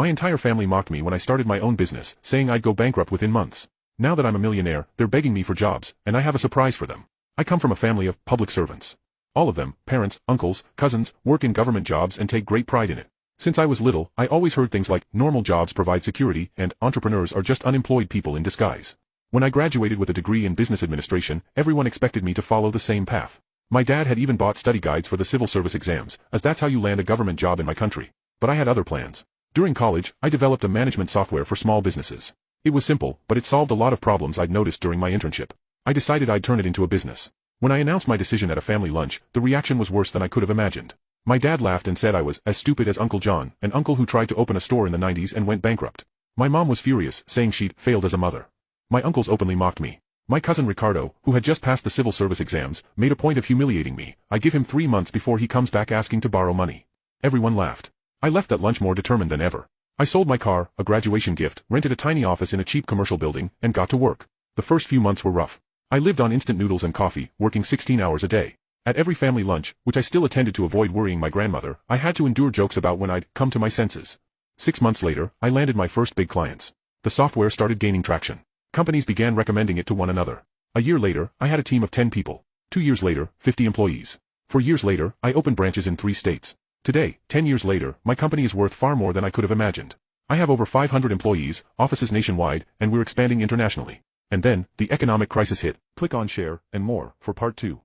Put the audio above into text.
My entire family mocked me when I started my own business, saying I'd go bankrupt within months. Now that I'm a millionaire, they're begging me for jobs, and I have a surprise for them. I come from a family of public servants. All of them, parents, uncles, cousins, work in government jobs and take great pride in it. Since I was little, I always heard things like, normal jobs provide security, and entrepreneurs are just unemployed people in disguise. When I graduated with a degree in business administration, everyone expected me to follow the same path. My dad had even bought study guides for the civil service exams, as that's how you land a government job in my country. But I had other plans. During college, I developed a management software for small businesses. It was simple, but it solved a lot of problems I'd noticed during my internship. I decided I'd turn it into a business. When I announced my decision at a family lunch, the reaction was worse than I could have imagined. My dad laughed and said I was as stupid as Uncle John, an uncle who tried to open a store in the 90s and went bankrupt. My mom was furious, saying she'd failed as a mother. My uncles openly mocked me. My cousin Ricardo, who had just passed the civil service exams, made a point of humiliating me. I give him 3 months before he comes back asking to borrow money. Everyone laughed. I left that lunch more determined than ever. I sold my car, a graduation gift, rented a tiny office in a cheap commercial building, and got to work. The first few months were rough. I lived on instant noodles and coffee, working 16 hours a day. At every family lunch, which I still attended to avoid worrying my grandmother, I had to endure jokes about when I'd come to my senses. 6 months later, I landed my first big clients. The software started gaining traction. Companies began recommending it to one another. A year later, I had a team of 10 people. 2 years later, 50 employees. 4 years later, I opened branches in 3 states. Today, 10 years later, my company is worth far more than I could have imagined. I have over 500 employees, offices nationwide, and we're expanding internationally. And then, the economic crisis hit. Click on share, and more, for part 2.